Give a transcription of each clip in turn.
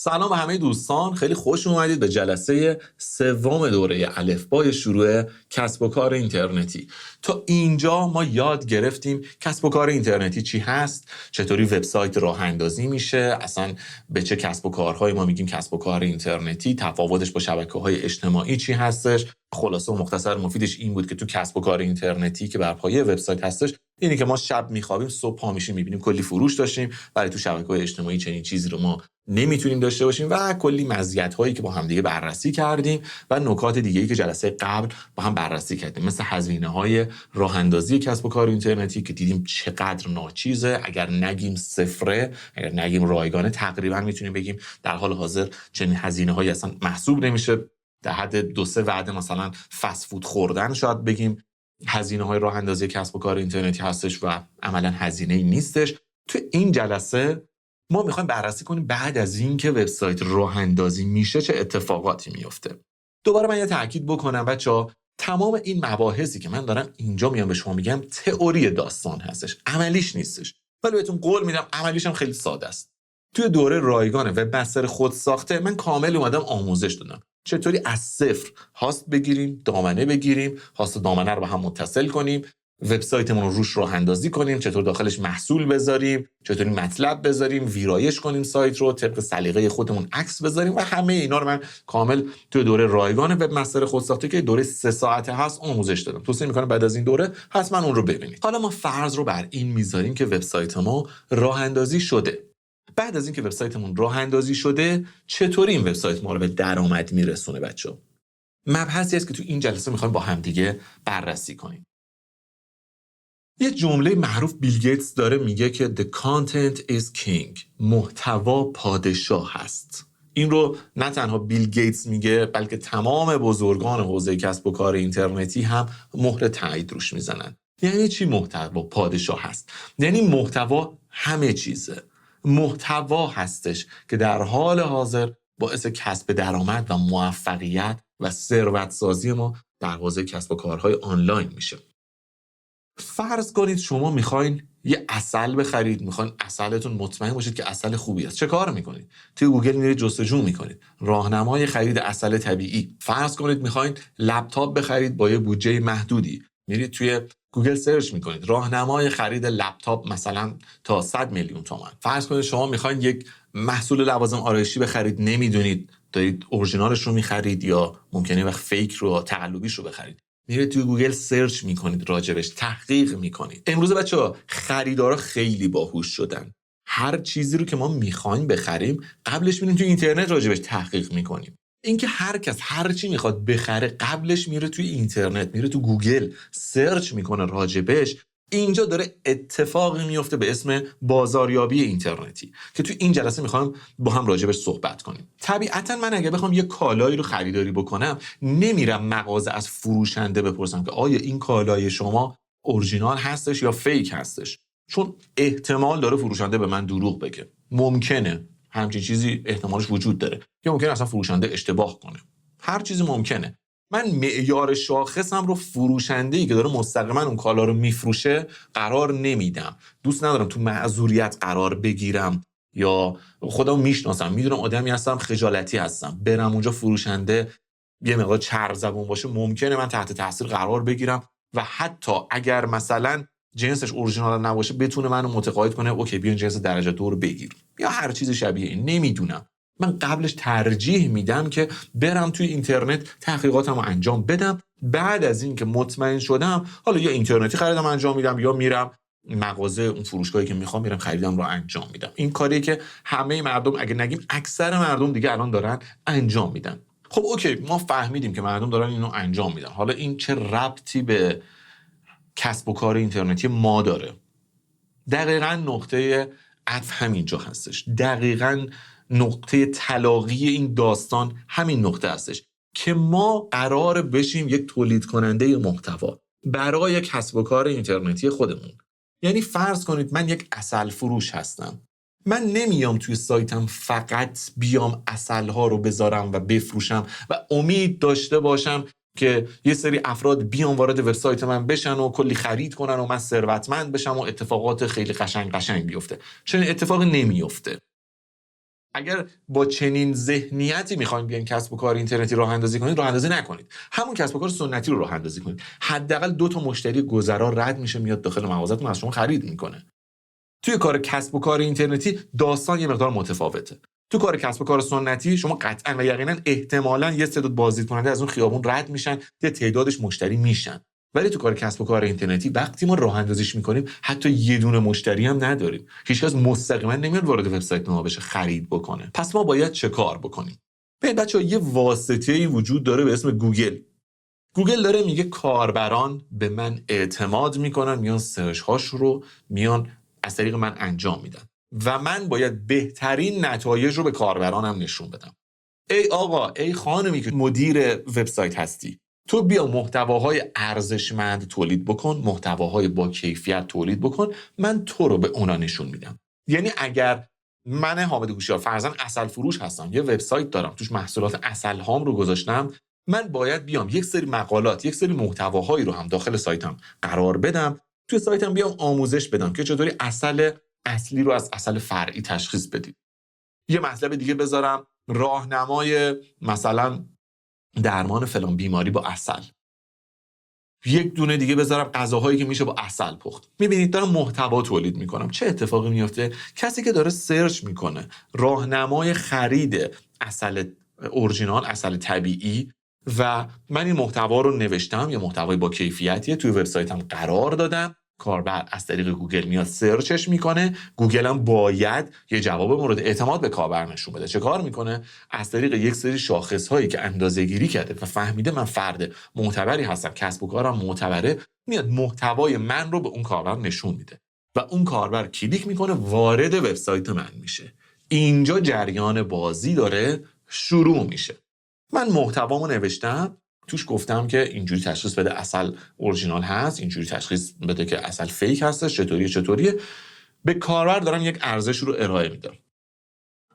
سلام همه دوستان، خیلی خوش اومدید به جلسه سوم دوره الفبای شروع کسب و کار اینترنتی. تا اینجا ما یاد گرفتیم کسب و کار اینترنتی چی هست، چطوری وبسایت راه اندازی میشه، اصلا به چه کسب و کارهایی ما میگیم کسب و کار اینترنتی، تفاوتش با شبکه‌های اجتماعی چی هستش. خلاصه و مختصر مفیدش این بود که تو کسب و کار اینترنتی که بر پایه وبسایت هستش، اینی که ما شب میخوابیم صبح پا میشیم میبینیم کلی فروش داشتیم، ولی تو شبکه‌های اجتماعی چنین چیزی رو ما نمیتونیم داشته باشیم و کلی مزیت‌هایی که با هم دیگه بررسی کردیم و نکات دیگه‌ای که جلسه قبل با هم بررسی کردیم، مثل هزینه‌های راه اندازی کسب و کار اینترنتی که دیدیم چقدر ناچیزه، اگر نگیم صفره، اگر نگیم رایگانه، تقریبا میتونیم بگیم در حال حاضر چنین هزینه‌هایی اصلا محسوب نمیشه. در حد 2-3 وعده مثلا فست فود خوردن شاید بگیم هزینه‌های راه اندازی کسب و کار اینترنتی هستش و عملاً هزینه‌ای نیستش. تو این جلسه ما میخوایم بررسی کنیم بعد از این که وبسایت راه اندازی میشه چه اتفاقاتی میفته. دوباره من یه تاکید بکنم بچه‌ها، تمام این مباحثی که من دارم اینجا میام به شما میگم تئوری داستان هستش، عملیش نیستش، ولی بهتون قول میدم عملیش هم خیلی ساده است. توی دوره رایگان وبمستر خود ساخته من کامل اومدم آموزش دادم چطوری از صفر هاست بگیریم، دامنه بگیریم، هاست و دامنه رو به هم متصل کنیم، وبسایتمون رو روش راه اندازی کنیم، چطور داخلش محصول بذاریم، چطوری مطلب بذاریم، ویرایش کنیم سایت رو، طبق سلیقه خودمون عکس بذاریم و همه اینا رو من کامل توی دوره رایگان وبمستر خود ساخته که دوره 3 ساعته هست آموزش دادم. توصیه می‌کنم بعد از این دوره حتما اون رو ببینید. حالا ما فرض رو بر این میذاریم که وبسایت ما راه اندازی شده. بعد از اینکه وبسایتمون راه اندازی شده چطوری این وبسایت ما رو به درآمد میرسونه بچه‌ها؟ مبحثی است که تو این جلسه می‌خوایم با هم دیگه بررسی کنیم. یه جمله معروف بیل گیتس داره میگه که the content is king، محتوا پادشاه هست. این رو نه تنها بیل گیتس میگه بلکه تمام بزرگان حوزه کسب و کار اینترنتی هم مهر تایید روش میزنن. یعنی چی محتوا پادشاه هست؟ یعنی محتوا همه چیزه. محتوا هستش که در حال حاضر باعث کسب درآمد و موفقیت و ثروت سازی ما در حوزه کسب و کارهای آنلاین میشه. فرض کنید شما میخواین یه عسل بخرید، میخواین عسلتون مطمئن باشید که عسل خوبی است. چه کار میکنید؟ توی گوگل میرید جستجو میکنید، راهنمای خرید عسل طبیعی. فرض کنید میخواین لپتاپ بخرید با یه بودجه محدودی، میرید توی گوگل سرچ میکنید راهنمای خرید لپتاپ مثلا تا 100 میلیون تومان. فرض کنید شما میخواین یک محصول لوازم آرایشی بخرید، نمیدونید دارید اورجینالش رو میخرید یا ممکنه وقت فیک رو تقلبیش رو بخرید، میرید توی گوگل سرچ میکنید، راجبش تحقیق میکنید. امروز بچه‌ها خریدارا خیلی باهوش شدن. هر چیزی رو که ما میخوایم بخریم قبلش میریم توی اینترنت راجبش تحقیق میکنیم. اینکه هر کس هر چی میخواد بخره قبلش میره توی اینترنت، میره تو گوگل سرچ میکنه راجبش. اینجا داره اتفاقی میفته به اسم بازاریابی اینترنتی که تو این جلسه میخوام با هم راجبش صحبت کنیم. طبیعتا من اگه بخوام یه کالایی رو خریداری بکنم نمیرم مغازه از فروشنده بپرسم که آیا این کالای شما اورجینال هستش یا فیک هستش، چون احتمال داره فروشنده به من دروغ بگه. ممکنه همچین چیزی احتمالش وجود داره یا ممکنه اصلا فروشنده اشتباه کنه. هر چیزی ممکنه. من معیار شاخصم رو فروشنده‌ای که داره مستقیما اون کالا رو میفروشه قرار نمیدم. دوست ندارم تو معذوریت قرار بگیرم یا خودم میشناسم، میدونم آدمی هستم خجالتی هستم، برم اونجا فروشنده یه مقدار چرب زبون باشه ممکنه من تحت تاثیر قرار بگیرم و حتی اگر مثلا جنسش اورجینال نباشه بتونه منو متقاعد کنه اوکی بیا جنس درجه 2 رو بگیر یا هر چیز شبیه این. نمیدونم. من قبلش ترجیح میدم که برم توی اینترنت تحقیقاتمو انجام بدم. بعد از این که مطمئن شدم حالا یا اینترنتی خریدم انجام میدم یا میرم مغازه اون فروشگاهی که میخوام میرم خریدم رو انجام میدم. این کاری که همه مردم، اگه نگیم اکثر مردم دیگه الان دارن انجام میدن. خب اوکی ما فهمیدیم که مردم دارن اینو انجام میدن. حالا این چه ربطی به کسب و کار اینترنتی ما داره؟ دقیقاً نقطه عطف همینجا هستش. دقیقاً نقطه تلاقی این داستان همین نقطه هستش که ما قرار بشیم یک تولید کننده محتوا برای کسب و کار اینترنتی خودمون. یعنی فرض کنید من یک عسل فروش هستم. من نمیام توی سایتم فقط بیام عسل‌ها رو بذارم و بفروشم و امید داشته باشم که یه سری افراد بیان وارد وبسایت من بشن و کلی خرید کنن و من ثروتمند بشم و اتفاقات خیلی قشنگ بیفته. چون اتفاقی نمیفته. اگر با چنین ذهنیتی میخواین بیاین کسب و کار اینترنتی راه اندازی کنید، راه اندازی نکنید. همون کسب و کار سنتی رو راه اندازی کنید. حداقل 2 تا مشتری گذرا رد میشه، میاد داخل مغازه‌تون از شما خرید میکنه. توی کار کسب و کار اینترنتی داستان یه مقدار متفاوته. تو کار کسب و کار سنتی شما قطعا و یقینا احتمالاً یه تعداد بازدیدکننده از اون خیابون رد میشن، یه تعدادش مشتری میشن. ولی تو کار کسب و کار اینترنتی وقتی ما راه اندازیش میکنیم حتی یه دونه مشتری هم نداریم. هیچکس مستقیما نمیاد وارد وبسایت ما بشه خرید بکنه. پس ما باید چه کار بکنیم؟ ببین بچه‌ها، یه واسطه‌ای وجود داره به اسم گوگل. گوگل داره میگه کاربران به من اعتماد میکنن، میان سرچ هاش رو میان از طریق من انجام میدن و من باید بهترین نتایج رو به کاربرانم نشون بدم. ای آقا، ای خانمی که مدیر وبسایت هستی، تو بیا محتواهای ارزشمند تولید بکن، محتواهای با کیفیت تولید بکن، من تو رو به اونا نشون میدم. یعنی اگر من حامد هوشیار فرضاً عسل فروش هستم، یه وبسایت دارم توش محصولات عسل هام رو گذاشتم، من باید بیام یک سری مقالات، یک سری محتواهایی رو هم داخل سایتم قرار بدم، توی سایتم بیام آموزش بدم که چطوری عسل اصلی رو از عسل فرعی تشخیص بدید. یه مطلب دیگه بذارم، راهنمای مثلا درمان فلان بیماری با عسل. یک دونه دیگه بذارم غذاهایی که میشه با عسل پخت. میبینید دارم محتوا تولید میکنم. چه اتفاقی میفته؟ کسی که داره سرچ میکنه راهنمای خرید عسل اورجینال، عسل طبیعی، و من این محتوا رو نوشتم، یا محتوای با کیفیتیه، توی وبسایتم قرار دادم، کاربر از طریق گوگل میاد سرچش میکنه، گوگل هم باید یه جواب مورد اعتماد به کاربر نشون بده. چه کار میکنه؟ از طریق یک سری شاخص هایی که اندازه گیری کرده و فهمیده من فرد معتبری هستم، کسب و کارم معتبره، میاد محتوای من رو به اون کاربر نشون میده و اون کاربر کلیک میکنه، وارد وبسایت من میشه. اینجا جریان بازی داره شروع میشه. من محتوامو نوشتم، توش گفتم که اینجوری تشخیص بده عسل اورجینال هست، اینجوری تشخیص بده که عسل فیک هستش، چطوریه. به کاربر دارم یک ارزش رو ارائه میدم.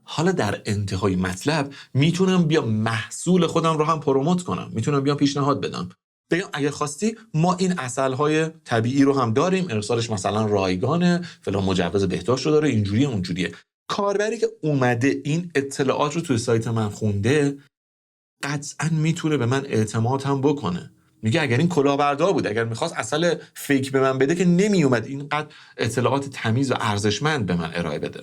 حالا در انتهای مطلب میتونم بیام محصول خودم رو هم پروموت کنم، میتونم بیام پیشنهاد بدم، بگم اگه خواستی ما این عسل‌های طبیعی رو هم داریم، ارسالش مثلا رایگانه، فلان مجوز بهداشت رو داره، اینجوریه اونجوریه. کاربری که اومده این اطلاعات رو توی سایت من خونده قطعا میتونه به من اعتماد هم بکنه. میگه اگر این کلاهبردار بود، اگر میخواست عسل فیک به من بده که نمیومد اینقدر اطلاعات تمیز و ارزشمند به من ارائه بده.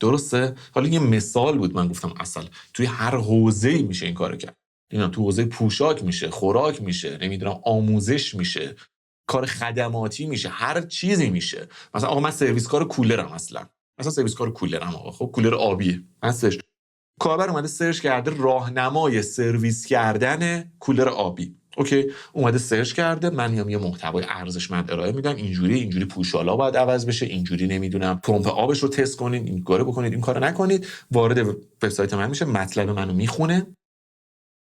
درسته؟ حالا یه مثال بود، من گفتم عسل توی هر حوزه‌ای میشه این کارو کرد. تو حوزه پوشاک میشه، خوراک میشه، نمیدونم آموزش میشه، کار خدماتی میشه، هر چیزی میشه. مثلا آقا من سرویس کار کولرم، مثلا سرویس کار کولرم، آقا خب کولر آبیه هستش، کاربر اومده سرچ کرده راهنمای سرویس کردن کولر آبی، اوکی، اومده سرچ کرده، من میام یه محتوای ارزشمند ارائه میدم، اینجوری پوشالا باید عوض بشه، اینجوری نمیدونم پمپ آبش رو تست کنید، این کارو بکنید، این کارو نکنید. وارد وبسایت من میشه، مطلب منو میخونه،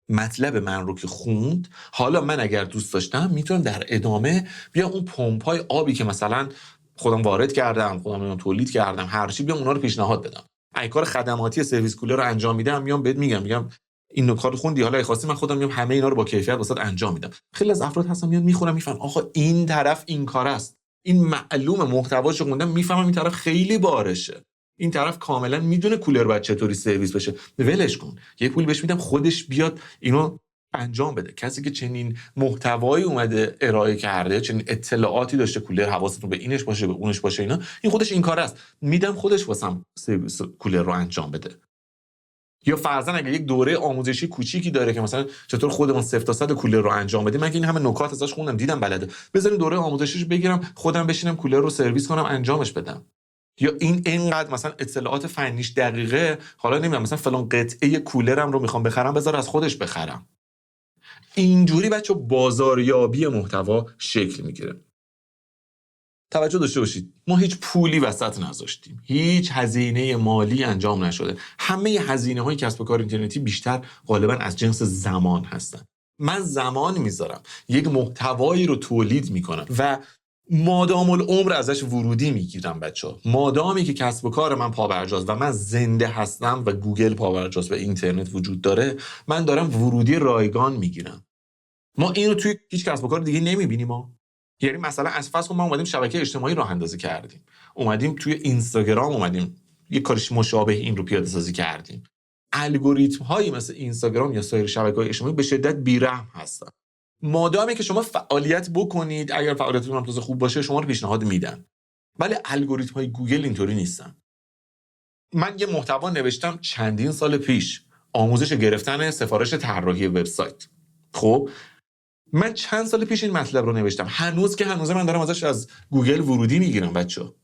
مطلب من رو که خوند، حالا من اگر دوست داشتم میتونم در ادامه بیام اون پمپ‌های آبی که مثلا خودم وارد کردم، خودم تولید کردم، هر چی، بیام اونا رو پیشنهاد بدم. اگه کار خدماتی سرویس کولر رو انجام میدم، میام بهت میگم این نکات خوندی، حالا اگه خواستی من خودم میام همه اینا رو با کیفیت واسات انجام میدم. خیلی از افراد هستن میان میخونم، میفهم آقا این طرف این کار است، این معلومه، محتواشو خوندم، میفهمم این طرف خیلی بارشه، این طرف کاملا میدونه کولر باید چطوری سرویس بشه، ولش کن، یه پول بهش میدم خودش بیاد اینو انجام بده. کسی که چنین محتوایی اومده ارائه کرده، چنین اطلاعاتی داشته، کولر حواستون به اینش باشه، به اونش باشه، اینا، این خودش این کار است، میدم خودش واسم سرویس کولر رو انجام بده. یا فرضاً اگه یک دوره آموزشی کوچیکی داره که مثلا چطور خودمون 0 تا 100 کولر رو انجام بدیم، من که این همه نکات ازش خوندم دیدم بلده، بذاریم دوره آموزشیش بگیرم، خودم بشینم کولر رو سرویس کنم، انجامش بدم. یا این اینقدر مثلا اطلاعات فنیش دقیقه، حالا نمیدونم مثلا فلان قطعه کولرم رو میخوام بخرم، بذار از خودش بخرم. اینجوری بچه بازاریابی محتوا شکل میگیره. توجه داشته باشید، ما هیچ پولی وسط نذاشتیم، هیچ هزینه مالی انجام نشده. همه هزینه‌های کسب و کار اینترنتی بیشتر غالبا از جنس زمان هستن. من زمان میذارم، یک محتوایی رو تولید میکنم و مادام العمر ازش ورودی میگیرم بچه‌ها. مادامی که کسب و کار من پابرجاست و من زنده هستم و گوگل پابرجاست و اینترنت وجود داره، من دارم ورودی رایگان میگیرم. ما اینو توی هیچ کسب و کار دیگه نمیبینیم. یعنی مثلا از فرض کن ما اومدیم شبکه اجتماعی راه اندازی کردیم، اومدیم توی اینستاگرام، اومدیم یه کارش مشابه این رو پیاده سازی کردیم. الگوریتم هایی مثل اینستاگرام یا سایر شبکه‌های اجتماعی به شدت بیرحم هستن. مادامی که شما فعالیت بکنید، اگر فعالیتتون هم خوب باشه شما رو پیشنهاد میدن. ولی الگوریتم های گوگل اینطوری نیستن. من یه محتوا نوشتم چندین سال پیش، آموزش گرفتن سفارش طراحی وبسایت. خب من چند سال پیش این مطلب رو نوشتم، هنوز من دارم ازش از گوگل ورودی میگیرم بچه‌ها.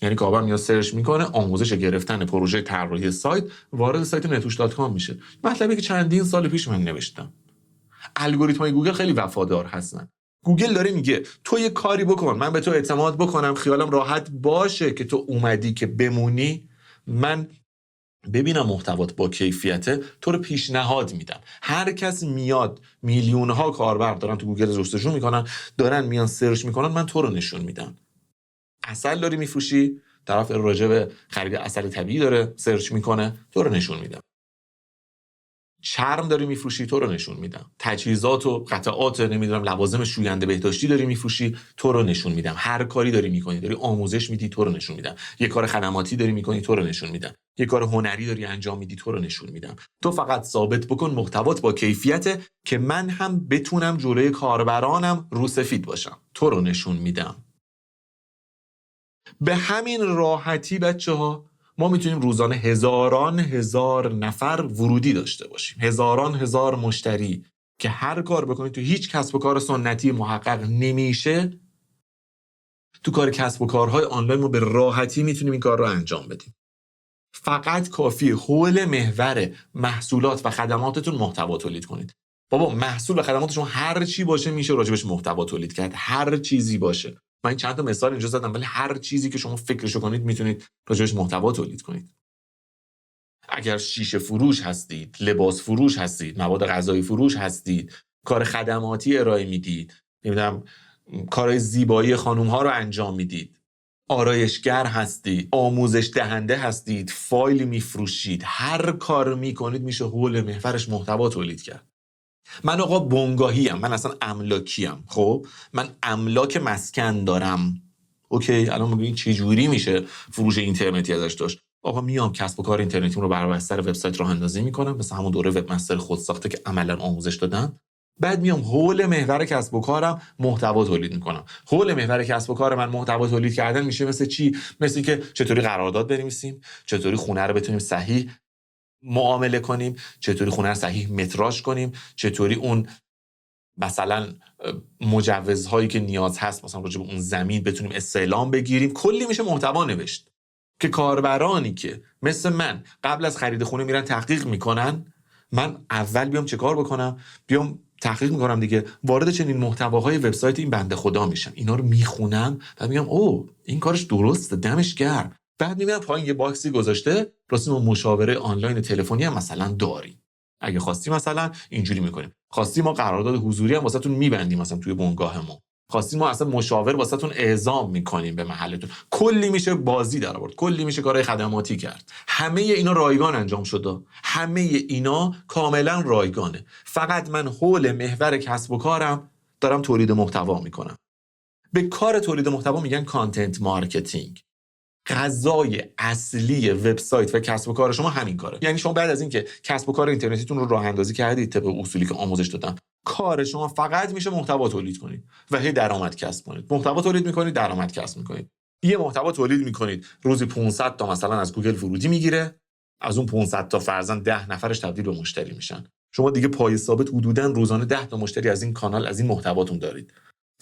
یعنی کاربر میاد سرچ میکنه آموزش گرفتن پروژه طراحی سایت، وارد سایت نتوش.com میشه. مطلبی که چندین سال پیش من نوشتم. الگوریتم‌های گوگل خیلی وفادار هستن. گوگل داره میگه تو یه کاری بکن، من به تو اعتماد بکنم، خیالم راحت باشه که تو اومدی که بمونی، من ببینم محتوات با کیفیته، تو رو پیشنهاد میدم. هر کس میاد، میلیون ها کاربر دارن تو گوگل جستجو میکنن، دارن میان سرچ میکنن، من تو رو نشون میدم. عسل داری میفروشی، طرف راجع به خرید عسل طبیعی داره سرچ میکنه، تو رو نشون میدم. چرم داری میفروشی، تو رو نشون میدم. تجهیزات و قطعات نمیدونم لوازم شوینده بهداشتی داری میفروشی، تو رو نشون میدم. هر کاری داری میکنی، داری آموزش میدی، تو رو نشون میدم. یه کار خدماتی داری میکنی، تو رو نشون میدم. یه کار هنری داری انجام میدی، تو رو نشون میدم. تو فقط ثابت بکن محتوات با کیفیته که من هم بتونم جلوی کاربرانم رو سفید باشم، تو رو نشون میدم. به همین راحتی بچه‌ها ما میتونیم روزانه هزار نفر ورودی داشته باشیم، هزار مشتری که هر کار بکنید تو هیچ کسب و کار سنتی محقق نمیشه. تو کار کسب و کارهای آنلاین ما به راحتی میتونیم این کار رو انجام بدیم. فقط کافیه حول محور محصولات و خدماتتون محتوا تولید کنید. بابا محصول و خدمات شما هر چی باشه میشه راجبش محتوا تولید کرد، هر چیزی باشه. من چند تا مثال اینجا زدم، ولی هر چیزی که شما فکرشو کنید میتونید راجبش محتوا تولید کنید. اگر شیشه فروش هستید، لباس فروش هستید، مواد غذایی فروش هستید، کار خدماتی ارائه میدید، نمیدونم کارهای زیبایی خانوم ها رو انجام میدید، آرایشگر هستید، آموزش دهنده هستید، فایل میفروشید، هر کار میکنید میشه حول محورش محتوا تولید کرد. من آقا بنگاهیم، من اصلا املاکیم. خب من املاک مسکن دارم. اوکی، الان ببین چه جوری میشه فروش اینترنتی ازش داشت. آقا میام کسب و کار اینترنتی رو بر بستر وبسایت راه اندازی میکنم، مثل همون دوره وب مستر خود ساخته که عملا آموزش دادم. بعد میام حول محور کسب و کارم محتوا تولید میکنم. حول محور کسب و کار من محتوا تولید کردن میشه مثل چی؟ مثل که چطوری قرارداد بنویسیم، چطوری خونه رو بتونیم صحیح معامله کنیم، چطوری خونه رو صحیح متراژ کنیم، چطوری اون مثلا مجوزهایی که نیاز هست مثلا راجع به اون زمین بتونیم استعلام بگیریم. کلی میشه محتوا نوشت که کاربرانی که مثل من قبل از خرید خونه میرن تحقیق میکنن، من اول بیام چه کار بکنم؟ بیام تحقیق میکنم دیگه، وارد چنین محتواهای وبسایت این بنده خدا میشم، اینا رو میخونم و میگم او این کارش درسته، دمش گرم. بعد میبینم پایین یه باکسی گذاشته راستی ما مشاوره آنلاین تلفنی هم مثلا داریم، اگه خواستی مثلا اینجوری میکنیم، خواستی ما قرارداد حضوری هم واسهتون میبندیم مثلا توی بنگاه ما، خواستی ما اصلا مشاور واسهتون اعزام میکنیم به محلتون. کلی میشه بازی در آورد، کلی میشه کارهای خدماتی کرد. همه اینا رایگان انجام شده، همه اینا کاملا رایگانه. فقط من حول محور کسب و کارم دارم تولید محتوا میکنم. به کار تولید محتوا میگن کانتنت مارکتینگ. غذای اصلی وبسایت و کسب و کار شما همین کاره. یعنی شما بعد از اینکه کسب و کار اینترنتیتون رو راه اندازی کردید طبق اصولی که آموزش دادم، کار شما فقط میشه محتوا تولید کنید و هی درآمد کسب کنید. محتوا تولید میکنید، درآمد کسب میکنید. یه محتوا تولید میکنید روزی 500 تا مثلا از گوگل ورودی میگیره، از اون 500 تا فرضاً 10 نفرش تبدیل به مشتری میشن. شما دیگه پای ثابت حدوداً روزانه 10 تا مشتری از این کانال، از این محتواتون دارید.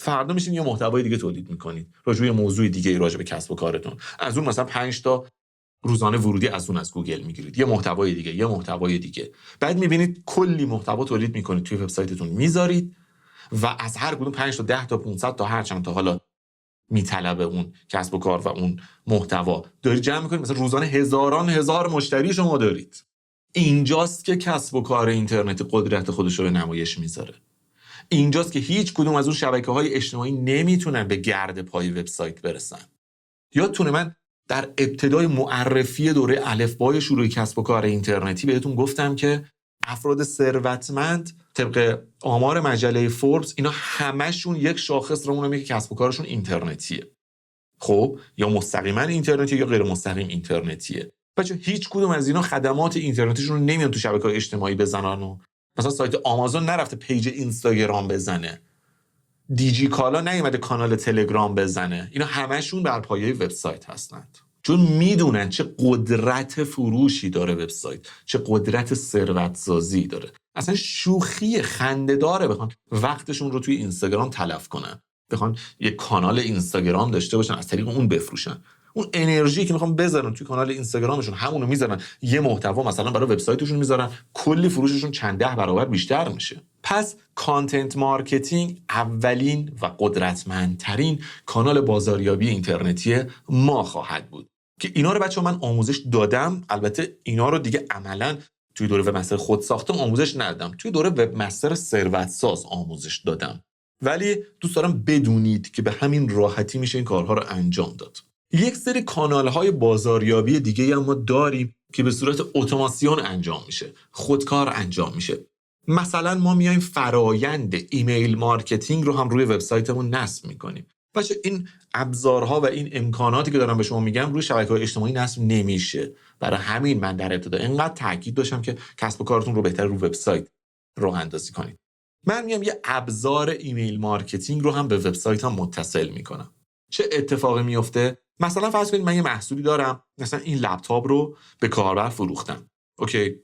فردا میشین یه محتوای دیگه تولید میکنید راجع به موضوع دیگه راجع به کسب و کارتون، از اون مثلا 5 تا روزانه ورودی از اون از گوگل میگیرید، یه محتوای دیگه، یه محتوای دیگه. بعد میبینید کلی محتوا تولید میکنید توی وبسایتتون میذارید و از هر کدوم 5 تا 10 تا 500 تا هر چند تا حالا میطلبه اون کسب و کار و اون محتوا دارید جمع میکنید، مثلا روزانه هزار مشتری شما دارید. اینجاست که کسب و کار اینترنتی قدرت خودش رو به نمایش میذاره. اینجاست که هیچ کدوم از اون شبکه‌های اجتماعی نمیتونن به گرد پای وبسایت برسن. یادتونه من در ابتدای معرفی دوره الفبای شروع کسب و کار اینترنتی بهتون گفتم که افراد ثروتمند طبق آمار مجله فوربس اینا همشون یک شاخص رو میگه که کسب و کارشون اینترنتیه. خب یا مستقیما اینترنتی یا غیر مستقیم اینترنتیه. بچه هیچ کدوم از اینا خدمات اینترنتیشون رو نمیان تو شبکه‌های اجتماعی بزنن و مثلا سایت آمازون نرفته پیج اینستاگرام بزنه، دیجی کالا نیومده کانال تلگرام بزنه. اینا همشون بر پایه وبسایت هستند، چون میدونن چه قدرت فروشی داره وبسایت، چه قدرت ثروت سازی داره. اصلا شوخی خنده‌داره بخوان وقتشون رو توی اینستاگرام تلف کنن، بخوان یه کانال اینستاگرام داشته باشن از طریق اون بفروشن. اون انرژی که میخوام بذارن توی کانال اینستاگرامشون همونو میذارن یه محتوا مثلا برای وبسایتشون میذارن، کلی فروششون چند ده برابر بیشتر میشه. پس کانتنت مارکتینگ اولین و قدرتمندترین کانال بازاریابی اینترنتی ما خواهد بود که اینا رو بچه‌ها من آموزش دادم. البته اینا رو دیگه عملاً توی دوره وب مستر خود ساختم آموزش ندادم، توی دوره وب مستر ثروت ساز آموزش دادم. ولی دوست دارم بدونید که به همین راحتی میشه این کارها رو انجام داد. یک سری کانال‌های بازاریابی دیگه هم ما داریم که به صورت اتوماسیون انجام میشه، خودکار انجام میشه. مثلا ما میایم فرایند ایمیل مارکتینگ رو هم روی وبسایتمون نصب میکنیم. بچه این ابزارها و این امکاناتی که دارم به شما میگم روی شبکه‌های اجتماعی نصب نمیشه. برای همین من در ابتدا اینقدر تاکید داشتم که کسب و کارتون رو بهتر رو وبسایت راه اندازی کنید. من میام یه ابزار ایمیل مارکتینگ رو هم به وبسایتم متصل میکنم. چه اتفاقی میفته؟ مثلا فرض کنید من یه محصولی دارم، مثلا این لپتاپ رو به کاربر فروختم. اوکی،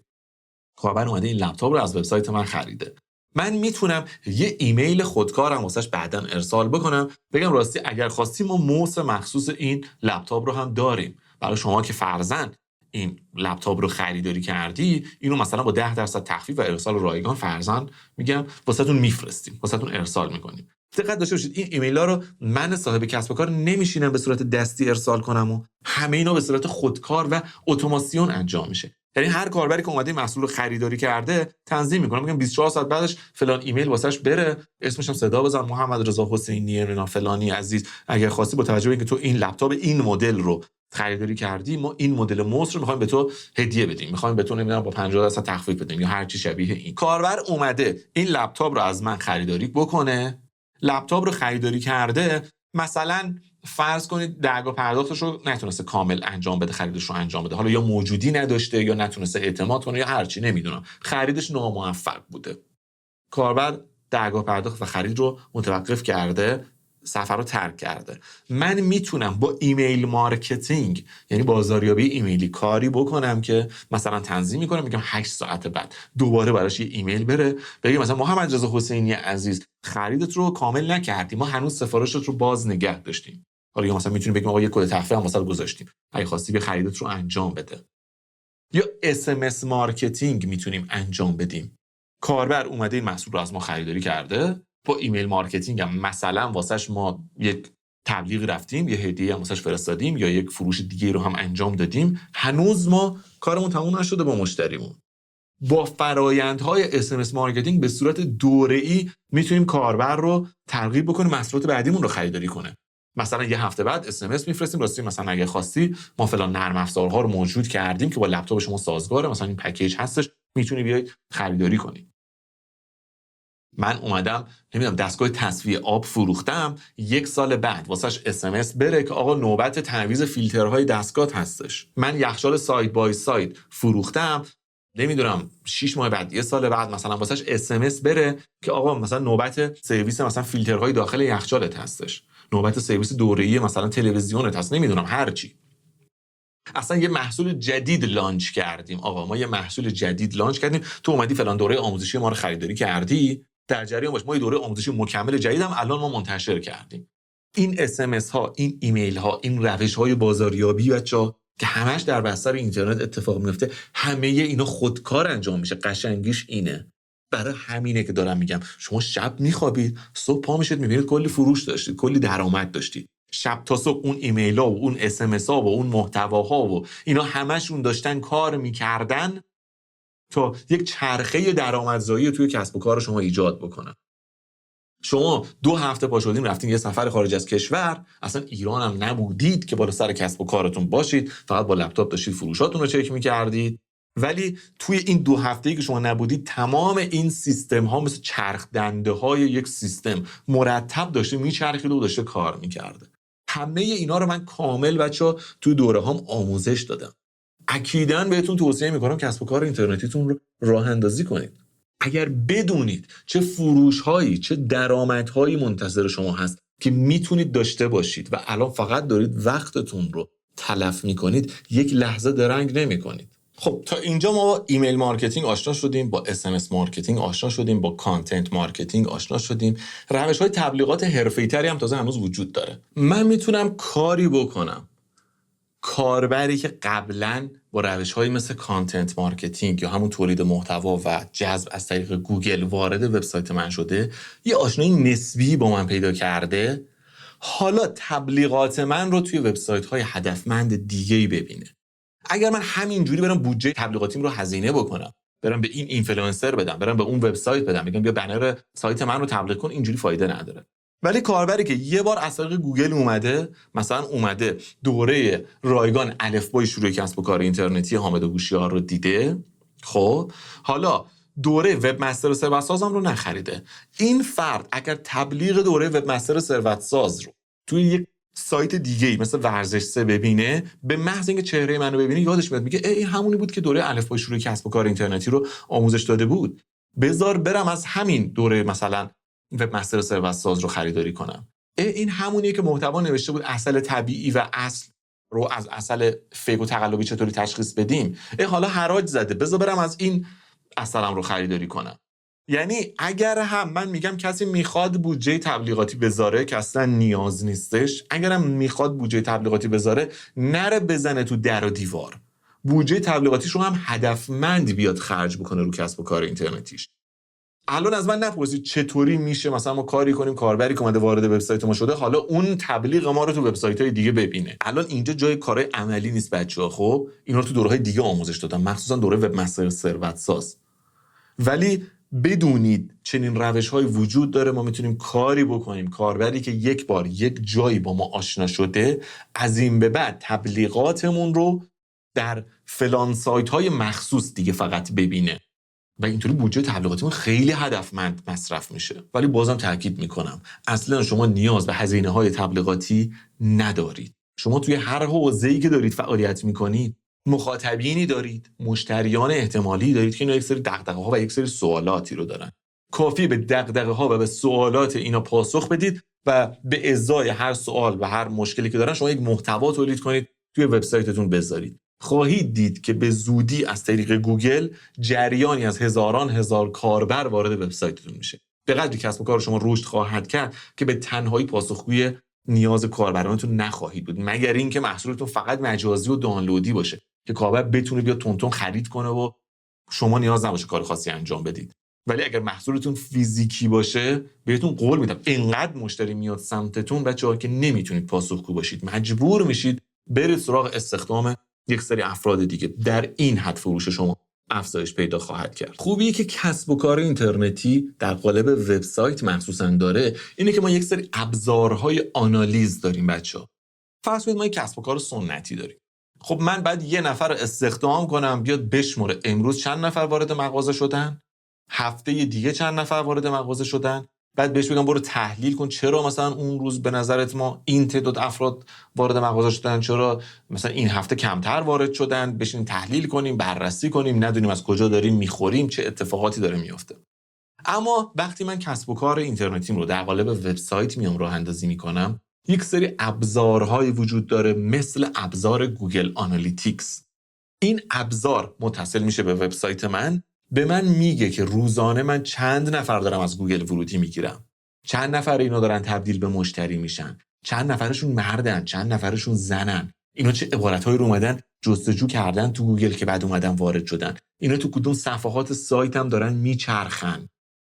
کاربر اومده این لپتاپ رو از وبسایت من خریده. من میتونم یه ایمیل خودکارم واسش بعداً ارسال بکنم، بگم راستی اگر خواستی ما موس مخصوص این لپتاپ رو هم داریم، برای شما که فرضاً این لپتاپ رو خریداری کردی اینو مثلا با 10% تخفیف و ارسال رایگان فرضاً میگم واسهتون میفرستیم، واسهتون ارسال میکنیم. دقت داشته باشید این ایمیل‌ها رو من صاحب کسب و کار نمیشینم به صورت دستی ارسال کنم و همه اینا به صورت خودکار و اتوماسیون انجام میشه. یعنی هر کاربری که اومده محصول رو خریداری کرده تنظیم میکنه، میگم 24 ساعت بعدش فلان ایمیل واسش بره، اسمش هم صدا بزن محمد رضا حسینی نه فلانی عزیز، اگر خواستی با توجه به اینکه تو این لپتاپ این مدل رو خریداری کردی ما این مدل موس رو میخوایم به تو هدیه بدیم، میخوایم به تو نمیدونم با 50% تخفیف بدیم یا هر چی شبیه این. کاربر اومده این لپتاپ رو از من خریداری بکنه، لپتاپ رو خریداری کرده، مثلا فرض کنید درگاه پرداختش رو نتونسته کامل انجام بده، خریدش رو انجام بده، حالا یا موجودی نداشته یا نتونسته اعتماد کنه یا هرچی نمیدونم، خریدش ناموفق بوده. کاربر درگاه پرداخت و خرید رو متوقف کرده، سفر رو ترک کرده. من میتونم با ایمیل مارکتینگ یعنی بازاریابی ایمیلی کاری بکنم که مثلا تنظیم میکنم، میگم 8 ساعت بعد دوباره براش یه ایمیل بره، بگم مثلا محمد رضا حسینی عزیز خریدت رو کامل نکردی، ما هنوز سفارشت رو باز نگه داشتیم. حالا یا مثلا میتونیم بگیم آقا یه کد تخفیف هم واسه گذاشتیم، اگه خواستی به خریدت رو انجام بده. یا SMS مارکتینگ میتونیم انجام بدیم. کاربر اومده این محصول رو از ما خریداری کرده، با ایمیل مارکتینگ هم مثلا واسش ما یک تبلیغ رفتیم، یه هدیه هم واسش فرستادیم یا یک فروش دیگه رو هم انجام دادیم، هنوز ما کارمون تموم نشده با مشتریمون. با فرایندهای SMS مارکتینگ به صورت دوره‌ای میتونیم کاربر رو ترغیب بکنیم محصولات بعدیمون رو خریداری کنه. مثلا یه هفته بعد SMS میفرستیم راستی مثلا اگه خواستی ما فلان نرم افزارها رو موجود کردیم که با لپتاپ شما سازگاره، مثلا این پکیج هستش میتونی بیای خریداری کنی. من اومدم نمیدونم دستگاه تصفیه آب فروختم، 1 سال بعد واسش SMS بره که آقا نوبت تعویض فیلترهای دستگاه هستش. من یخچال ساید بای ساید فروختم، نمیدونم 6 ماه بعد 1 سال بعد مثلا واسش SMS بره که آقا مثلا نوبت سرویس مثلا فیلترهای داخل یخچالت هستش، نوبت سرویس دوره‌ای مثلا تلویزیونت هست، نمیدونم هر چی. اصلا یه محصول جدید لانچ کردیم، آقا ما یه محصول جدید لانچ کردیم، تو اومدی فلان دوره آموزشی ما رو خریداری کردی، در جریان باش ما یه دوره آموزشی مکمل جدیدم الان ما منتشر کردیم. این SMS ها، این ایمیل ها، این روش های بازاریابی بچا که همش در بستر اینترنت اتفاق میفته، همه اینا خودکار انجام میشه. قشنگیش اینه. برای همینه که دارم میگم شما شب میخوابید، صبح پا میشید میبینید کلی فروش داشتید، کلی درآمد داشتید. شب تا صبح اون ایمیل ها و اون SMS ها و اون محتواها و اینا همشون داشتن کار میکردن تا یک چرخه درآمدزایی توی کسب و کار شما ایجاد بکنن. شما 2 هفته پا شدین رفتین یه سفر خارج از کشور، اصلا ایران هم نبودید که بالا سر کسب و کارتون باشید، فقط با لپتاپ داشتید فروشاتون رو چک میکردید، ولی توی این 2 هفته‌ای که شما نبودید تمام این سیستم ها مثل چرخ دنده های یک سیستم مرتب داشته میچرخید و داشته کار میکرده. همه اینا رو من کامل بچا توی دوره هام آموزش دادم. اکیداً بهتون توصیه میکنم کسب و کار اینترنتیتون رو راه اندازی کنید. اگر بدونید چه فروش‌هایی چه درآمدهایی منتظر شما هست که میتونید داشته باشید و الان فقط دارید وقتتون رو تلف میکنید، یک لحظه درنگ نمیکنید. خب تا اینجا ما با ایمیل مارکتینگ آشنا شدیم، با SMS مارکتینگ آشنا شدیم، با کانتنت مارکتینگ آشنا شدیم. روش‌های تبلیغات حرفه‌ای‌تری هم تازه هنوز وجود داره. من میتونم کاری بکنم، کاربری که قبلاً با روش‌هایی مثل کانتنت مارکتینگ یا همون تولید محتوا و جذب از طریق گوگل وارد وبسایت من شده، یه آشنایی نسبی با من پیدا کرده، حالا تبلیغات من رو توی وبسایت‌های هدفمند دیگه‌ای ببینه. اگر من همینجوری برم بودجه تبلیغاتیم رو هزینه بکنم، برم به این اینفلوئنسر بدم، برم به اون وبسایت بدم، بگم بیا بنر سایت من رو تبلیغ کن، اینجوری فایده نداره. ولی کاربری که یه بار از طریق گوگل اومده دوره رایگان الفبای شروع کسب و کار اینترنتی حامد هوشیار رو دیده، خب حالا دوره وب مستر و ثروت سازم رو نخریده، این فرد اگر تبلیغ دوره وب مستر و ثروت ساز رو توی یک سایت دیگه‌ای مثل ورزش 3 ببینه، به محض اینکه چهره منو ببینه یادش میاد، میگه این همونی بود که دوره الفبای شروع کسب و کار اینترنتی رو آموزش داده بود، بذار برم از همین دوره مثلا وب مستر و ثروت ساز رو خریداری کنم. این همونیه که محتوا نوشته بود عسل طبیعی و اصل رو از عسل فیک و تقلبی چطوری تشخیص بدیم، حالا حراج زده، بذار برم از این عسلم رو خریداری کنم. یعنی اگر هم من میگم کسی میخواد بودجه تبلیغاتی بذاره که اصلا نیاز نیستش، اگرم میخواد بودجه تبلیغاتی بذاره نره بزنه تو در و دیوار، بودجه تبلیغاتیش رو هم هدفمند بیاد خرج بکنه رو کسب و کار اینترنتیش. الان از من نپرسید چطوری میشه مثلا ما کاری کنیم کاربری که اومده وارد وبسایت ما شده حالا اون تبلیغ ما رو تو وبسایت‌های دیگه ببینه. الان اینجا جای کارهای عملی نیست بچه‌ها، خب اینا رو تو دوره‌های دیگه آموزش دادم، مخصوصا دوره وب مستر ثروت ساز. ولی بدونید چنین روش‌های وجود داره، ما میتونیم کاری بکنیم کاربری که یک بار یک جایی با ما آشنا شده از این به بعد تبلیغاتمون رو در فلان سایت‌های مخصوص دیگه فقط ببینه و اینطوری بودجه تبلیغاتیمون خیلی هدفمند مصرف میشه. ولی بازم تاکید میکنم اصلا شما نیاز به هزینه‌های تبلیغاتی ندارید. شما توی هر حوزه‌ای که دارید فعالیت میکنید مخاطبینی دارید، مشتریان احتمالی دارید که اینا یک سری دغدغه‌ها و یک سری سوالاتی رو دارن. کافیه به دغدغه‌ها و به سوالات اینا پاسخ بدید و به ازای هر سوال و هر مشکلی که دارن شما یک محتوا تولید کنید توی وبسایتتون بذارید. خواهید دید که به زودی از طریق گوگل جریانی از هزاران هزار کاربر وارد وبسایتتون میشه. به قدری کسب و کار شما رشد خواهد کرد که به تنهایی پاسخگوی نیاز کاربرانتون نخواهید بود، مگر اینکه محصولتون فقط مجازی و دانلودی باشه که کاربر بتونه بیاد تون خرید کنه و شما نیاز نباشه کار خاصی انجام بدید. ولی اگر محصولتون فیزیکی باشه بهتون قول میدم اینقدر مشتری میاد سمتتون بچه‌ها که نمیتونید پاسخگو باشید، مجبور میشید برید سراغ استخدام یک سری افراد دیگه. در این حد فروش شما افزایش پیدا خواهد کرد. خوبیه که کسب و کار اینترنتی در قالب وبسایت مخصوصا داره اینه که ما یک سری ابزارهای آنالیز داریم بچه‌ها. فرض کنید ما یک کسب و کار سنتی داریم. خب من بعد یه نفر استخدام کنم بیاد بشموره امروز چند نفر وارد مغازه شدن، هفته دیگه چند نفر وارد مغازه شدن، بعد بهش بگم برو تحلیل کن چرا مثلا اون روز به نظرت ما این تعداد افراد وارد مغازه شدن، چرا مثلا این هفته کمتر وارد شدن، بشین تحلیل کنیم، بررسی کنیم، ندونیم از کجا داریم میخوریم، چه اتفاقاتی داره میفته. اما وقتی من کسب و کار اینترنتیم رو در قالب وبسایت میام راه اندازی میکنم، یک سری ابزارهای وجود داره مثل ابزار گوگل آنالیتیکس. این ابزار متصل میشه به وبسایت من، به من میگه که روزانه من چند نفر دارم از گوگل ورودی میگیرم، چند نفر اینا دارن تبدیل به مشتری میشن، چند نفرشون مردن، چند نفرشون زنن، اینا چه عبارتهایی رو اومدن جستجو کردن تو گوگل که بعد اومدن وارد شدن، اینا تو کدوم صفحات سایتم دارن میچرخن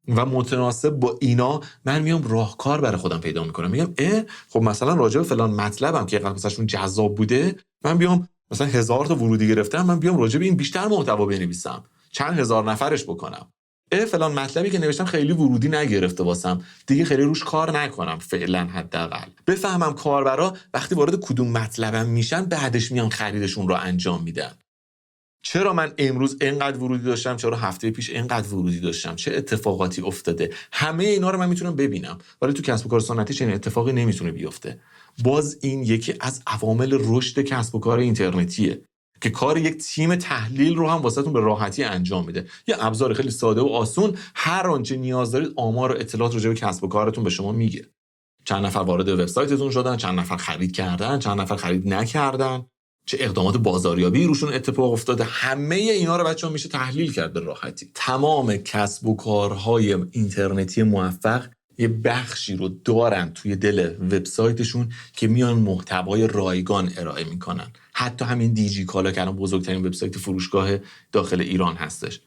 و متناسب با اینا من میام راهکار برای خودم پیدا میکنم. میگم خب مثلا راجع به فلان مطلبم که مثلا جذاب بوده، من بیام مثلا 1000 تا ورودی گرفتم، من بیام راجع به این بیشتر محتوا بنویسم، چند هزار نفرش بکنم. فلان مطلبی که نوشتم خیلی ورودی نگرفته واسم، دیگه خیلی روش کار نکنم فعلا، حداقل بفهمم کاربرا وقتی وارد کدوم مطلبم میشن بعدش میان خریدشون رو انجام میدن. چرا من امروز اینقدر ورودی داشتم، چرا هفته پیش اینقدر ورودی داشتم، چه اتفاقاتی افتاده، همه اینا رو من میتونم ببینم. ولی تو کسب و کار سنتی چنین اتفاقی نمیتونه بیفته. باز این یکی از عوامل رشد کسب و کار اینترنتیه. که کار یک تیم تحلیل رو هم واسهتون به راحتی انجام میده. یه ابزار خیلی ساده و آسون، هر آنچه نیاز دارید آمار و اطلاعات راجع به کسب و کارتون به شما میگه. چند نفر وارد وبسایتتون شدن، چند نفر خرید کردن، چند نفر خرید نکردن، چه اقدامات بازاریابی روشون اتفاق افتاده، همه اینا رو بچه‌ها میشه تحلیل کرد به راحتی. تمام کسب و کارهای اینترنتی موفق یه بخشی رو دارن توی دل وبسایتشون که میان محتوای رایگان ارائه میکنن. حتی همین دیجیکالا که الان بزرگترین وبسایت فروشگاه داخل ایران هستش،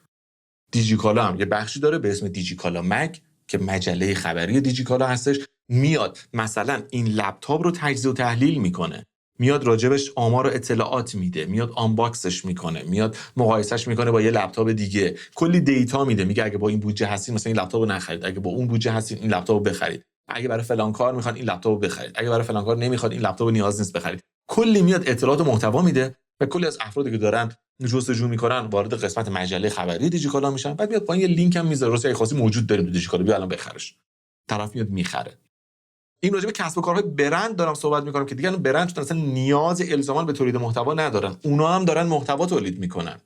دیجیکالا هم یه بخشی داره به اسم دیجیکالا مگ که مجله خبری دیجیکالا هستش. میاد مثلا این لپتاپ رو تجزیه و تحلیل میکنه، میاد راجبش آمار و اطلاعات میده، میاد آنباکسش میکنه، میاد مقایسهش میکنه با یه لپتاپ دیگه، کلی دیتا میده، میگه اگه با این بودجه هستین مثلا این لپتاپو نخرید، اگه با اون بودجه هستین این لپتاپو بخرید، اگه برای فلان کار میخواد این لپتاپو بخرید، اگه برای فلان کار نمیخواد این لپتاپو نیاز نیست بخرید. کلی میاد اطلاعات و محتوا میده و کلی از افرادی که دارن جستجو میکنن وارد قسمت مجله خبری دیجیکالا میشن. بعد میاد پایین یه لینک هم میذاره، راستش خاصی موجود داریم تو دیجیکالا، بیا الان بخرش. طرف میاد میخره. این راجع به کسب و کارهای برند دارم صحبت میکنم که دیگه برند اصلا نیاز الزاما به تولید محتوا ندارن، اونا هم دارن محتوا تولید میکنن.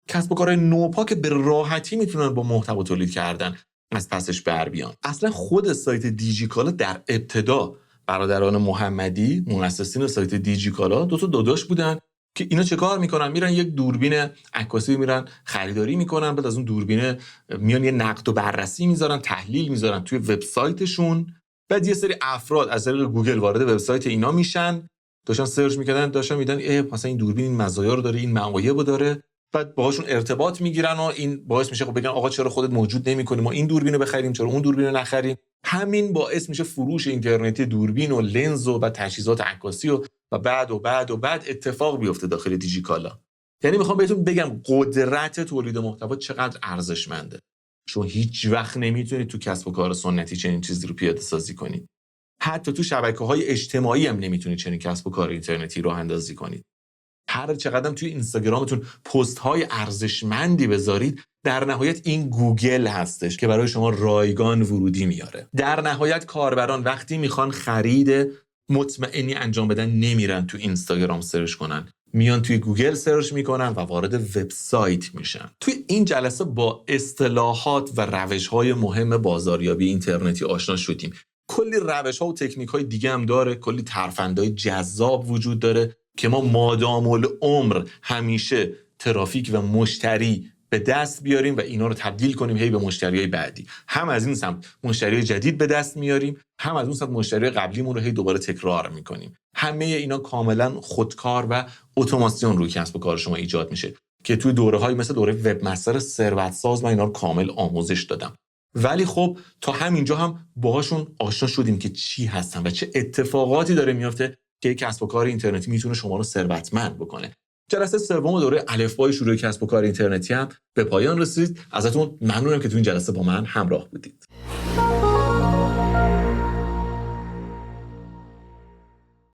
کسب و کارهای نوپا که به راحتی میتونن با محتوا تولید کردن از پسش بر بیان. اصلا خود سایت دیجیکالا در ابتدا برادران محمدی مؤسسین سایت دیجیکالا دو تا داداش بودن که اینا چه کار میکنن؟ میرن یک دوربین عکاسی میرن خریداری میکنن، بعد از اون دوربین میان یه نقد و بررسی میذارن، تحلیل میذارن توی وبسایتشون. بعد یه سری افراد از طریق گوگل وارد وبسایت اینا میشن، داشتن سرچ میکردن، داشتن میدن مثلا این دوربین این مزایا رو داره، این معایب رو داره، بعد باهاشون ارتباط میگیرن و این باعث میشه خب بگن آقا چرا خودت موجود نمی‌کنی، ما این دوربین رو بخریم، چرا اون دوربین رو نخریم. همین باعث میشه فروش اینترنتی دوربین و لنز و تجهیزات عکاسی و بعد اتفاق بیفته داخل دیجیکالا. یعنی میخوام بهتون بگم قدرت تولید محتوا چقدر ارزشمنده. شما هیچ وقت نمیتونید تو کسب و کار سنتی چنین چیزی رو پیاده سازی کنید. حتی تو شبکه‌های اجتماعی هم نمیتونید چنین کسب و کار اینترنتی راه اندازی کنید. هر چقدر توی اینستاگرامتون پست‌های ارزشمندی بذارید، در نهایت این گوگل هستش که برای شما رایگان ورودی میاره. در نهایت کاربران وقتی میخوان خرید مطمئنی انجام بدن نمیرن تو اینستاگرام سرچ کنن، میان توی گوگل سرچ میکنن و وارد وبسایت میشن. توی این جلسه با اصطلاحات و روش‌های مهم بازاریابی اینترنتی آشنا شدیم. کلی روش‌ها و تکنیک‌های دیگه هم داره، کلی ترفندهای جذاب وجود داره که ما مادام العمر همیشه ترافیک و مشتری به دست بیاریم و اینا رو تبدیل کنیم هی به مشتریای بعدی. هم از این سمت مشتری جدید به دست میاریم، هم از اون سمت مشتری قبلیمون رو هی دوباره تکرار میکنیم. همه اینا کاملا خودکار و اتوماسیون روی کسب و کار شما ایجاد میشه که توی دوره‌های مثل دوره وب مستر ثروت ساز من اینا رو کامل آموزش دادم. ولی خب تا همینجا هم باهاشون آشنا شدیم که چی هستن و چه اتفاقاتی داره میفته که کسب و کار اینترنتی میتونه شما رو ثروتمند بکنه. جلسه سوم دوره الفبای شروع کسب و کار اینترنتی هم به پایان رسید. ازتون ممنونم که تو این جلسه با من همراه بودید.